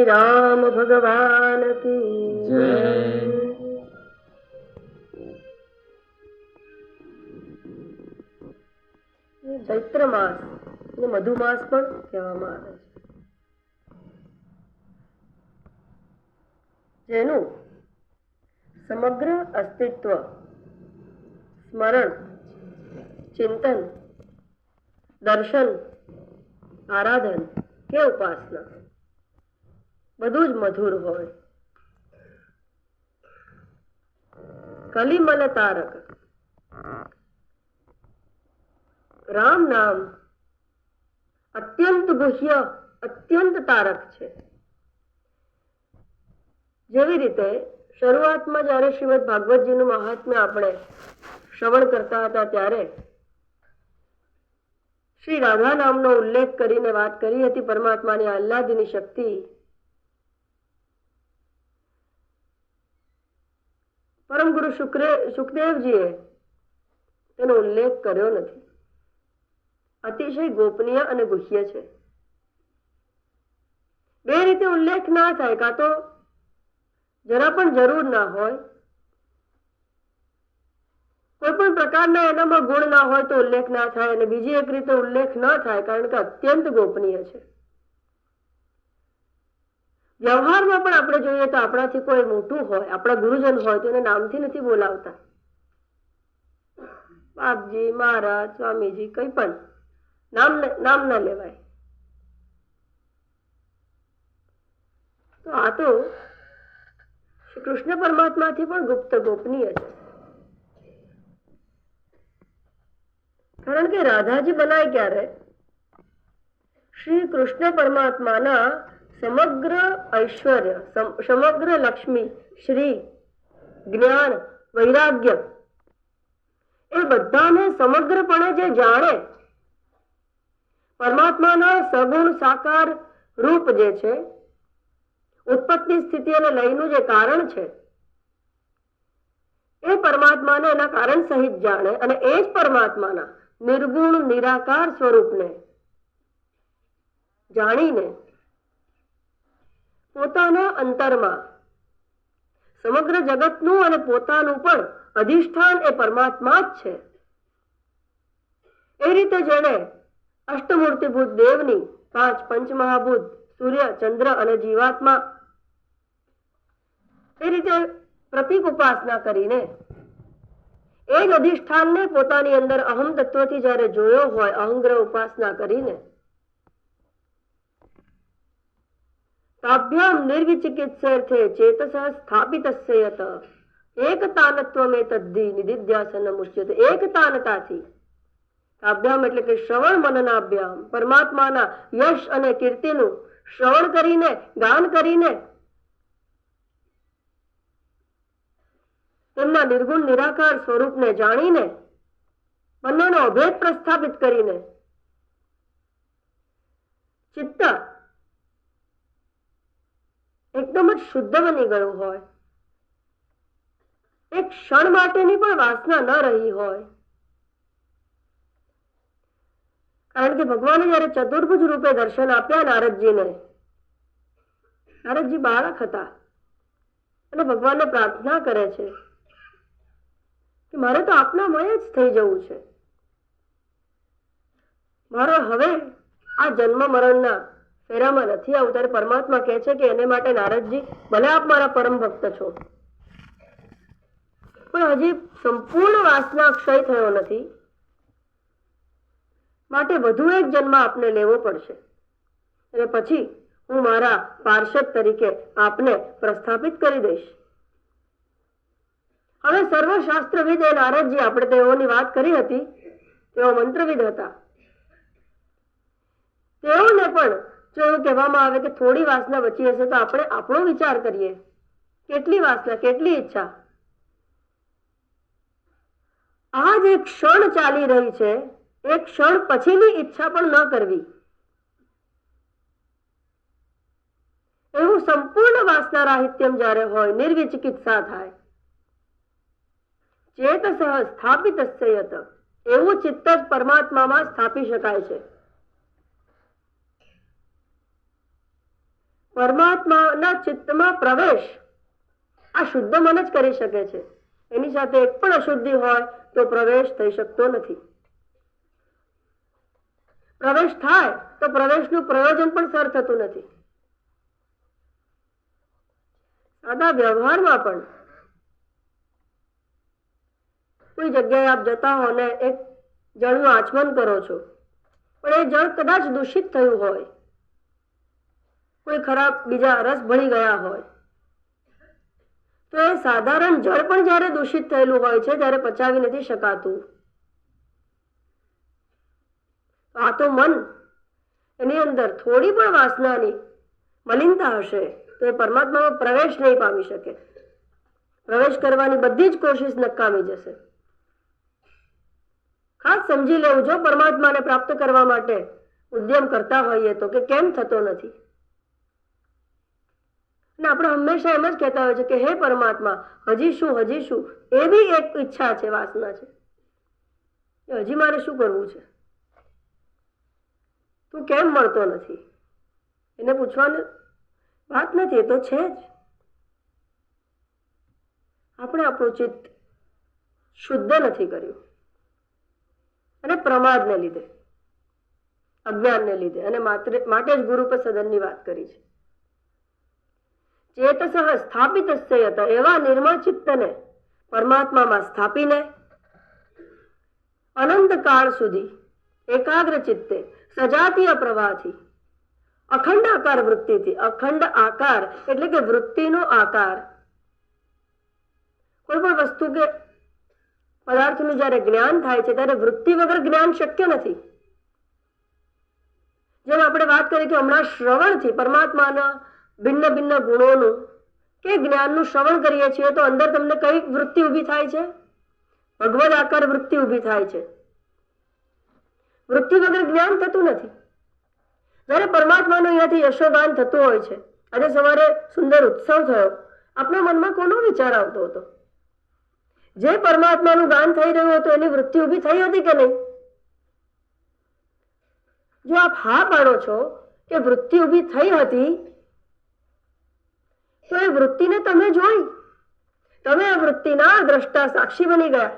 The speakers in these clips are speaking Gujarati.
श्री राम भगवान की जय। चैत्र मास ने मधुमास पण कहेवामां आवे छे, जेनुं समग्र अस्तित्व स्मरण, चिंतन, दर्शन, आराधन के उपासना બધું જ મધુર હોય. કલિમલ તારક રામ નામ અત્યંત ગુહ્ય, અત્યંત તારક છે. જેવી રીતે શરૂઆતમાં જ્યારે શ્રીમદ ભાગવતજીનું મહાત્મ્ય આપણે શ્રવણ કરતા હતા ત્યારે શ્રી રાધા નામનો ઉલ્લેખ કરીને વાત કરી હતી પરમાત્માની આહ્લાદની શક્તિ. પરમ ગુરુ સુખદેવજીએ તેનો ઉલ્લેખ કર્યો નથી. અતિશય ગોપનીય અને ગુહ્ય છે. બે રીતે ઉલ્લેખ ના થાય, કાં તો જરા પણ જરૂર ના હોય, કોઈ પણ પ્રકારના એનામાં ગુણ ના હોય તો ઉલ્લેખ ના થાય, અને બીજી એક રીતે ઉલ્લેખ ન થાય કારણ કે અત્યંત ગોપનીય છે. વ્યવહારમાં પણ આપણે જોઈએ તો આપણાથી કોઈ મોટું હોય, આપણા ગુરુજન હોય તો એને નામથી નથી બોલાવતા. બાપજી, મહારાજ, સ્વામીજી, કંઈ પણ નામ ના લેવાય. તો આ તો શ્રી કૃષ્ણ પરમાત્માથી પણ ગુપ્ત ગોપનીય છે. કારણ કે રાધાજી બનાય ક્યારે? શ્રી કૃષ્ણ પરમાત્માના સમગ્ર ઐશ્વર્ય, સમગ્ર લક્ષ્મી, શ્રી, જ્ઞાન, વૈરાગ્ય એ બધાને સમગ્રપણે જે જાણે, પરમાત્માના સગુણ સાકાર રૂપ જે છે, ઉત્પત્તિ સ્થિતિ અને લયનું જે કારણ છે, એ પરમાત્માને એના કારણ સહિત જાણે અને એ જ પરમાત્માના નિર્ગુણ નિરાકાર સ્વરૂપને જાણીને પોતાના અંતરમાં સમગ્ર જગતનું અને પોતાનું પણ અધિષ્ઠાન એ પરમાત્મા જ છે. એ રીતે જેણે અષ્ટમૂર્તિભૂત દેવની 5 પંચમહાભૂત સૂર્ય, ચંદ્ર અને જીવાત્મા એ રીતે પ્રતીક ઉપાસના કરીને એ જ અધિષ્ઠાનને પોતાની અંદર અહમ તત્વથી જ્યારે જોયો હોય, અહંગ્રહ ઉપાસના કરીને તાભ્યામ નિર્વિચિકિત્સર્થે ચેતસઃ સ્થાપિતસ્ય યત એકતાનત્વમેતદ્ધિ નિદિધ્યાસનમુચ્યતે. એકતાનતાથી, તાભ્યામ એટલે કે શ્રવણ મનનાભ્યામ, પરમાત્માના યશ અને કીર્તિનું શ્રવણ કરીને, ગાન કરીને, તેમના નિર્ગુણ નિરાકાર સ્વરૂપને જાણીને, બંનેનો અભેદ પ્રસ્થાપિત કરીને ચિત્ત એકદમ જ શુદ્ધ બની ગયું હોય, એક ક્ષણ માટેની પણ વાસના ન રહી હોય. કારણ કે ભગવાને જયારે ચતુર્ભુજ રૂપે દર્શન આપ્યા નારદજીને, નારદજી બાળક હતા અને ભગવાનને પ્રાર્થના કરે છે કે મારે તો આપના મય જ થઈ જવું છે, મારે હવે આ જન્મ મરણના ફેરામાં નથી આવું. ત્યારે પરમાત્મા કહે છે કે એને માટે નારદજી, ભલે આપ મારા પરમ ભક્ત છો, પણ હજી સંપૂર્ણ વાસના ક્ષય થયો નથી, માટે વધુ એક જન્મ આપને લેવો પડશે અને પછી હું મારા પાર્ષદ તરીકે આપને પ્રસ્થાપિત કરી દઈશ. હવે સર્વશાસ્ત્રવિદ એ નારદજી, આપણે તેઓની વાત કરી હતી, તેઓ મંત્રવિદ હતા. તેઓને પણ જો એવું કહેવામાં આવે કે થોડી વાસના બચી હશે તો આપણે આપણો વિચાર કરીએ, કેટલી વાસના, કેટલી ઈચ્છા. આ જે ક્ષણ ચાલી રહી છે, એક ક્ષણ પછીની ઈચ્છા પણ ન કરવી, એવું સંપૂર્ણ વાસના રાહિત્યમ જ્યારે હોય, નિર્વિચિકિત્સા થાય, ચેતસઃ સ્થાપિતસ્ય યત, એવું ચિત્ત જ પરમાત્મામાં સ્થાપી શકાય છે. પરમાત્માના ચિત્તમાં પ્રવેશ આ શુદ્ધ મન જ કરી શકે છે. એની સાથે એક પણ અશુદ્ધિ હોય તો પ્રવેશ થઈ શકતો નથી. પ્રવેશ થાય તો પ્રવેશનું પ્રયોજન પણ સર થતું નથી. સાદા વ્યવહારમાં પણ કોઈ જગ્યાએ આપ જતા હો ને એક જળનું આચમન કરો છો, પણ એ જળ કદાચ દૂષિત થયું હોય, કોઈ ખરાબ બીજા રસ ભળી ગયા હોય, તો એ સાધારણ જળ પણ જ્યારે દૂષિત થયેલું હોય છે ત્યારે પચાવી નથી શકાતું. આ તો મન, એની અંદર થોડી પણ વાસનાની મલિનતા હશે તો એ પરમાત્મામાં પ્રવેશ નહીં પામી શકે. પ્રવેશ કરવાની બધી જ કોશિશ નકામી જશે. ખાસ સમજી લેવું, જો પરમાત્માને પ્રાપ્ત કરવા માટે ઉદ્યમ કરતા હોઈએ તો કે કેમ થતો નથી. અને આપણે હંમેશા એમ જ કહેતા હોય છે કે હે પરમાત્મા, હજી શું, એ બી એક ઈચ્છા છે, વાસના છે. હજી મારે શું કરવું છે, તું કેમ મળતો નથી? એને પૂછવાની વાત નથી, એ તો છે જ. આપણે આપણું ચિત્ત શુદ્ધ નથી કર્યું, અને પ્રમાદને લીધે, અજ્ઞાનને લીધે, અને માટે જ ગુરુ સદનની વાત કરી છે. ચેતસઃ સ્થાપિતસ્ય યત, એવા નિર્મળ ચિત્તને પરમાત્મામાં સ્થાપીને અનંત કાળ સુધી એકાગ્ર ચિત્તે સજાતીય પ્રવાહથી અખંડ આકાર વૃત્તિથી, અખંડ આકાર એટલે કે વૃત્તિનો આકાર, કોઈ પણ વસ્તુ કે પદાર્થનું જ્યારે જ્ઞાન થાય છે ત્યારે વૃત્તિ વગર જ્ઞાન શક્ય નથી. જેમ આપણે વાત કરી કે હમણાં શ્રવણથી પરમાત્માના ભિન્ન ભિન્ન ગુણોનું કે જ્ઞાનનું શ્રવણ કરીએ છીએ તો અંદર તમને કઈ વૃત્તિ ઊભી થાય છે? ભગવદ આકાર વૃત્તિ ઊભી થાય છે. વૃત્તિ વગર જ્ઞાન થતું નથી. જ્યારે પરમાત્માનું અહીંયાથી યશોગાન થતું હોય છે, આજે સવારે સુંદર ઉત્સવ થયો, આપણા મનમાં કોનો વિચાર આવતો હતો? જે પરમાત્માનું ગાન થઈ રહ્યું હતું એની વૃત્તિ ઊભી થઈ હતી કે નહીં? જો આપ હા પાડો છો કે વૃત્તિ ઊભી થઈ હતી, તો એ વૃત્તિને તમે જોઈ, તમે એ વૃત્તિના દ્રષ્ટા સાક્ષી બની ગયા.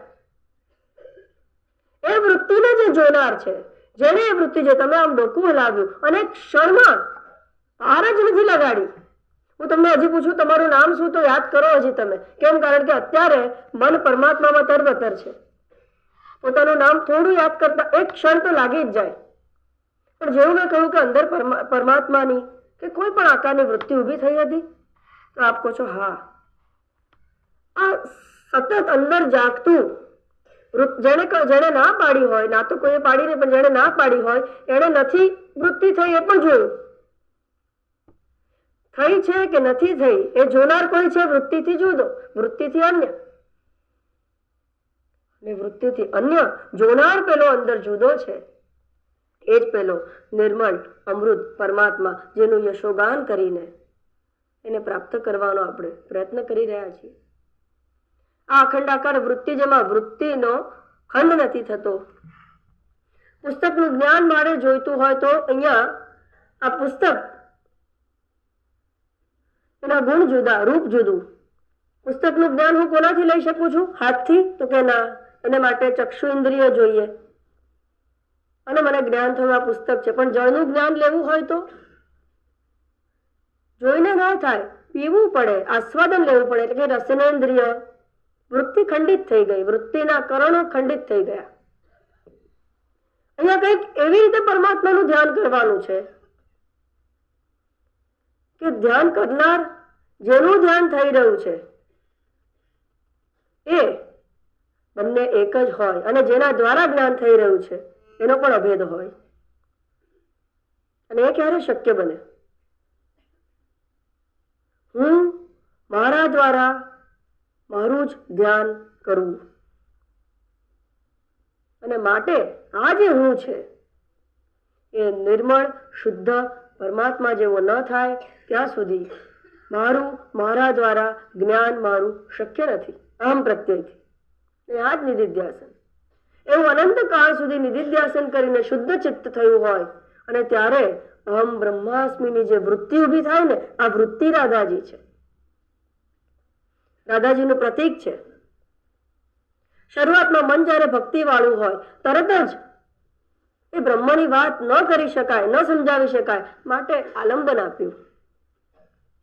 એ વૃત્તિને જે જોનાર છે, જેને એ વૃત્તિ જે તમે આમ ડોકું હલાવ્યું અને ક્ષણમાં પાર જ નથી લગાડી. હું તમને હજી પૂછું તમારું નામ શું, તો યાદ કરો હજી તમે. કેમ? કારણ કે અત્યારે મન પરમાત્મામાં તરબતર છે. પોતાનું નામ થોડું યાદ કરતા એક ક્ષણ તો લાગી જ જાય. પણ જેવું મેં કહ્યું કે અંદર પરમાત્માની કે કોઈ પણ આકારની વૃત્તિ ઊભી થઈ હતી, તો આપ કહો છો હા. આ સતત અંદર જાગતું, જેને ના પાડી હોય, ના તો કોઈ પાડી નહીં, પણ જેને ના પાડી હોય એને નથી વૃત્તિ થઈ એ પણ જોયું. થઈ છે કે નથી થઈ એ જોનાર કોઈ છે વૃત્તિથી જુદો, વૃત્તિથી અન્ય. અને વૃત્તિથી અન્ય જોનાર પેલો અંદર જુદો છે. એ જ પેલો નિર્મળ અમૃત પરમાત્મા, જેનું યશોગાન કરીને એને પ્રાપ્ત કરવાનો આપણે પ્રયત્ન કરી રહ્યા છીએ. આ અખંડાકાર વૃત્તિ, જેમાં વૃત્તિનો ખંડ નથી થતો. પુસ્તકનું જ્ઞાન મારે જોઈતું હોય તો અહીંયા આ પુસ્તક, એના ગુણ જુદા, રૂપ જુદું. પુસ્તકનું જ્ઞાન હું કોનાથી લઈ શકું છું? હાથથી? તો કે ના, એને માટે ચક્ષુ ઇન્દ્રિય જોઈએ. અને મને જ્ઞાન થયું આ પુસ્તક છે. પણ જળનું જ્ઞાન લેવું હોય તો જોઈને ના થાય, પીવું પડે, આસ્વાદન લેવું પડે. એટલે કે રસનેન્દ્રિય વૃત્તિ ખંડિત થઈ ગઈ, વૃત્તિના કરણો ખંડિત થઈ ગયા. અહીંયા કંઈક એવી રીતે પરમાત્માનું ધ્યાન કરવાનું છે કે ધ્યાન કરનાર, જેનું ધ્યાન થઈ રહ્યું છે એ બંને એક જ હોય, અને જેના દ્વારા જ્ઞાન થઈ રહ્યું છે એનો પણ અભેદ હોય. અને એ ક્યારે શક્ય બને? હું મારા દ્વારા મારું જ ધ્યાન કરવું. અને માટે આ જે હું છે એ નિર્મળ શુદ્ધ પરમાત્મા જેવો ન થાય ત્યાં સુધી મારું, મારા દ્વારા જ્ઞાન મારું શક્ય નથી. અહમ પ્રત્યયથી. આ જ નિધિધ્યાસન. એવું અનંત કાળ સુધી નિધિધ્યાસન કરીને શુદ્ધ ચિત્ત થયું હોય અને ત્યારે અહમ બ્રહ્માસ્મિની જે વૃત્તિ ઊભી થાય ને, આ વૃત્તિ રાધાજી છે, રાધાજીનું પ્રતીક છે. શરૂઆતમાં મન જ્યારે ભક્તિ વાળું હોય તરત જ એ બ્રહ્મની વાત ન કરી શકાય, ન સમજાવી શકાય, માટે આલંબન આપ્યું.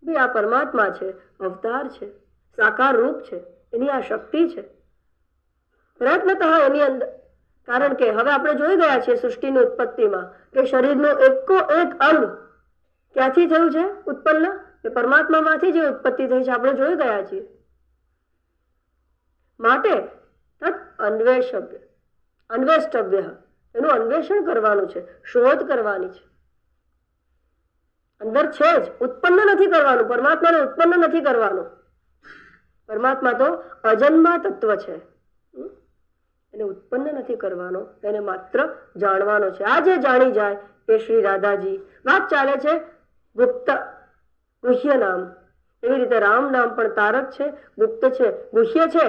ભાઈ આ પરમાત્મા છે, અવતાર છે, સાકાર રૂપ છે, એની આ શક્તિ છે. પ્રયત્નતઃ એની અંદર, કારણ કે હવે આપણે જોઈ ગયા છીએ સૃષ્ટિની ઉત્પત્તિમાં કે શરીરનું એકો એક અંગ ક્યાંથી થયું છે ઉત્પન્ન, એ પરમાત્મામાંથી જે ઉત્પત્તિ થઈ છે આપણે જોઈ ગયા છીએ. માટે તत् અન્વેષ્ટવ્ય, એનું અન્વેષણ કરવાનું છે, શોધ કરવાની છે. અંદર છે જ, ઉત્પન્ન નથી કરવાનું, પરમાત્માને ઉત્પન્ન નથી કરવાનું. પરમાત્મા તો અજન્મા તત્વ છે, એને ઉત્પન્ન નથી કરવાનો, એને માત્ર જાણવાનો છે. આ જે જાણી જાય એ શ્રી રાધાજી. વાત ચાલે છે ગુપ્ત ગુહ્ય નામ, એવી રીતે રામ નામ પણ તારક છે, ગુપ્ત છે, ગુહ્ય છે.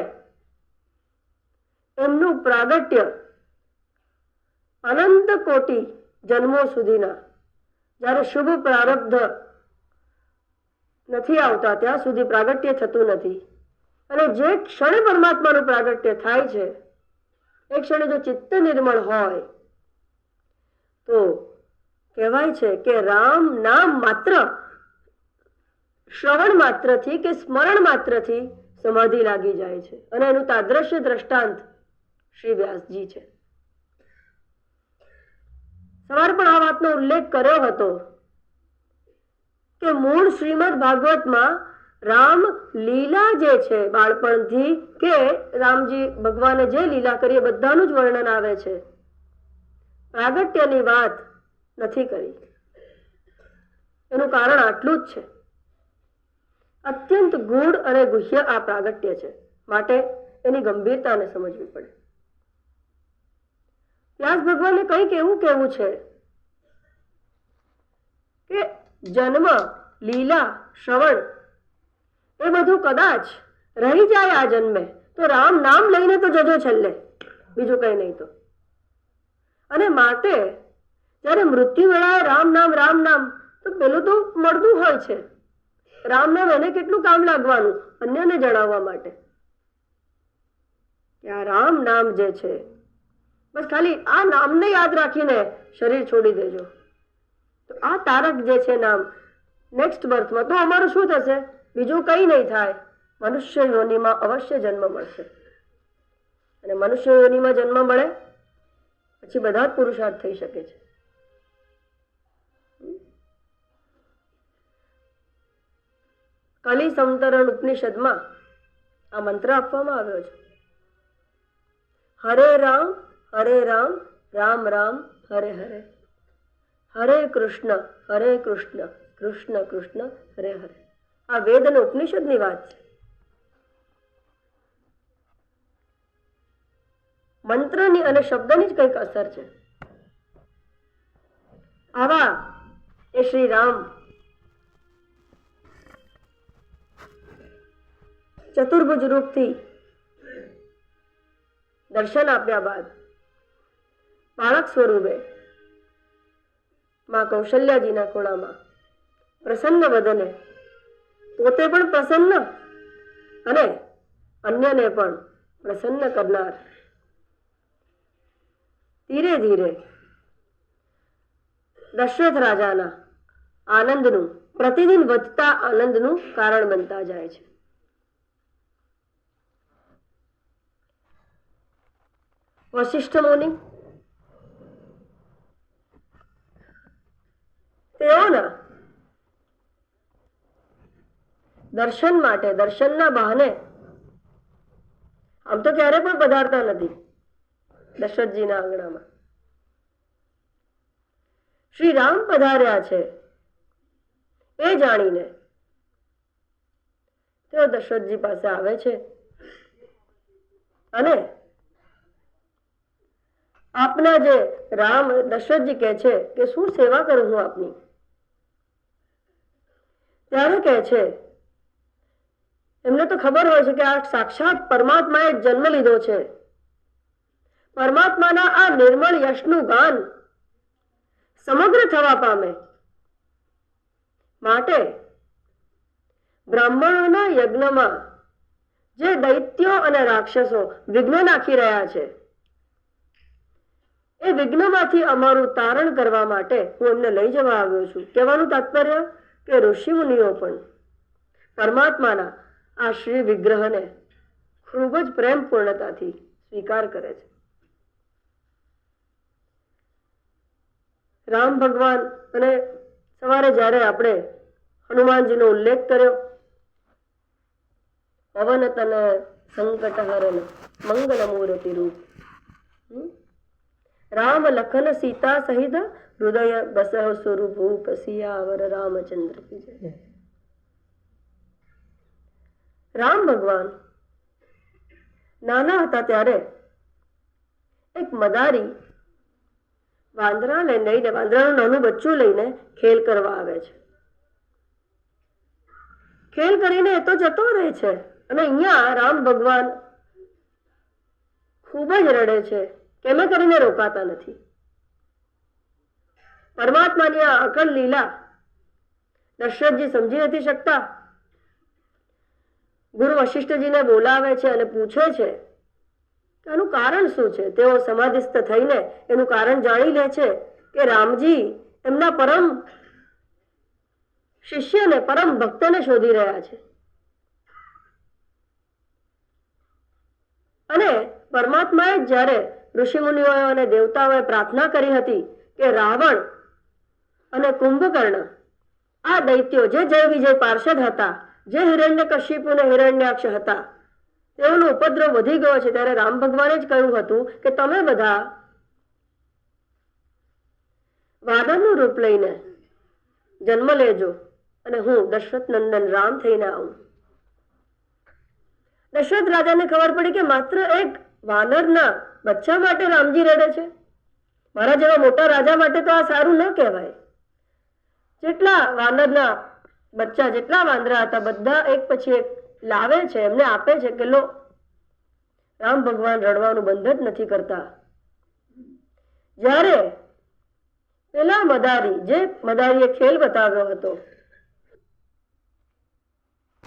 એમનું પ્રાગટ્ય અનંત કોટી જન્મો સુધીના, જ્યારે શુભ પ્રારબ્ધ નથી આવતા ત્યાં સુધી પ્રાગટ્ય થતું નથી. અને જે ક્ષણે પરમાત્માનું પ્રાગટ્ય થાય છે એ ક્ષણે જો ચિત્ત નિર્મળ હોય તો કહેવાય છે કે રામ નામ માત્ર શ્રવણ માત્રથી કે સ્મરણ માત્રથી સમાધિ લાગી જાય છે. અને એનું તાદ્રશ્ય દ્રષ્ટાંત શ્રી વ્યાસજી છે. સવારે પણ આ વાતનો ઉલ્લેખ કર્યો હતો કે મૂળ શ્રીમદ ભાગવતમાં રામ લીલા જે છે બાળપણથી, કે રામજી ભગવાને જે લીલા કરી એ બધાનું જ વર્ણન આવે છે. પ્રાગટ્યની વાત નથી કરી. એનું કારણ આટલું જ છે, અત્યંત ગૂઢ અને ગુહ્ય આ પ્રાગટ્ય છે, માટે એની ગંભીરતાને સમજવી પડે. વ્યાસ ભગવાનને કંઈક એવું કહેવું છે કે જન્મ, લીલા, શ્રવણ એ બધું કદાચ રહી જાય આ જન્મે તો રામ નામ લઈને તો જજો છેલ્લે, બીજું કઈ નહીં તો. અને માટે જ્યારે મૃત્યુ વેળાએ રામ નામ તો પેલું તો મળતું હોય છે. રામ નામ એને કેટલું કામ લાગવાનું અન્યને જણાવવા માટે કે આ રામ નામ જે છે, બસ ખાલી આ નામને યાદ રાખીને શરીર છોડી દેજો. તો આ તારક જે છે નામ, નેક્સ્ટ બર્થમાં તો અમારું શું થશે? બીજું કંઈ નહીં થાય, મનુષ્ય યોનિમાં અવશ્ય જન્મ મળશે. અને મનુષ્ય યોનિમાં જન્મ મળે પછી બધા જ પુરુષાર્થ થઈ શકે છે. કલી સંતરણ ઉપનિષદમાં આ મંત્ર આપવામાં આવ્યો છે, હરે રામ રામ રામ હરે હરે, હરે કૃષ્ણ કૃષ્ણ કૃષ્ણ હરે હરે. આ વેદ અને ઉપનિષદની વાત છે. મંત્રની અને શબ્દની જ કંઈક અસર છે. આવા એ શ્રી રામ ચતુર્ભુજ રૂપથી દર્શન આપ્યા બાદ બાળક સ્વરૂપે માં કૌશલ્યાજીના ખોળામાં પ્રસન્ન વદને, પોતે પણ પ્રસન્ન અને અન્યને પણ પ્રસન્ન કરનાર, ધીરે ધીરે દશરથ રાજાના આનંદનું, પ્રતિદિન વધતા આનંદનું કારણ બનતા જાય છે. વશિષ્ઠ મુનિ તેઓના દર્શન માટે, દર્શનના બહાને આમ તો ક્યારે પણ પધારતા નથી દશરથજીના આંગણામાં. શ્રી રામ પધાર્યા છે એ જાણીને તેઓ દશરથજી પાસે આવે છે અને આપના જે રામ, દશરથજી કહે છે કે શું સેવા કરું હું આપની? ત્યારે કહે છે, એમને તો ખબર હોય છે કે આ સાક્ષાત પરમાત્માએ જન્મ લીધો છે. પરમાત્માના આ નિર્મળ યશનું ગાન સમગ્ર થવા પામે માટે બ્રાહ્મણોના યજ્ઞમાં જે દૈત્યો અને રાક્ષસો વિઘ્ન નાખી રહ્યા છે, એ વિઘ્નમાંથી અમારું તારણ કરવા માટે હું એમને લઈ જવા આવ્યો છું. કહેવાનું તાત્પર્ય કે ઋષિ મુનિઓ પણ પરમાત્માના આ શ્રી વિગ્રહને ખૂબ જ પ્રેમપૂર્ણતાથી સ્વીકાર કરે છે. રામ ભગવાન અને સવારે જ્યારે આપણે હનુમાનજીનો ઉલ્લેખ કર્યો, પવન તન સંકટ હરણ મંગલ મૂર્તિ રૂપ, રામ લખન સીતા સહિત હૃદય બસહ સ્વરૂપ સિયાવર રામચંદ્ર કી જય. રામ ભગવાન નાના હતા ત્યારે એક મદારી વાંદરાનું નાનું બચ્ચું લઈને ખેલ કરવા આવે છે. ખેલ કરીને એ તો જતો રહે છે અને અહીંયા રામ ભગવાન ખૂબ જ રડે છે. કેમ કરીને રોકાતા નથી. પરમાત્માની આ અકળ લીલા દશરથજી સમજી નથી શકતા. ગુરુ વશિષ્ઠજીને બોલાવે છે અને પૂછે છે કે આનું કારણ શું છે. તેઓ સમાધિસ્થ થઈને એનું કારણ જાણી લે છે કે રામજી એમના પરમ શિષ્યને, પરમ ભક્તને શોધી રહ્યા છે. અને પરમાત્માએ જ્યારે ઋષિમુનિઓએ અને દેવતાઓએ પ્રાર્થના કરી હતી કે રાવણ અને કુંભકર્ણ આ દૈત્યો જે જય વિજય પાર્ષદ હતા, જે હિરણ્યકશિપુ અને હિરણ્યાક્ષ હતા, તેઓનો ઉપદ્રવ વધી ગયો છે, ત્યારે રામ ભગવાને જ કહ્યું હતું કે તમે બધા વાનરનું રૂપ લઈને જન્મ લેજો અને હું દશરથ નંદન રામ થઈને આવું. દશરથ રાજાને ખબર પડી કે માત્ર એક વાનરના બચ્ચા માટે રામજી રડે છે. મારા જેવા મોટા રાજા માટે તો આ સારું ન કહેવાય. જેટલા વાનરના બચ્ચા, જેટલા વાંદરા હતા, બધા એક પછી એક લાવે છે, એમને આપે છે કે લો. રામ ભગવાન રડવાનું બંધ જ નથી કરતા. જ્યારે પેલા મદારી, જે મદારીએ ખેલ બતાવ્યો હતો,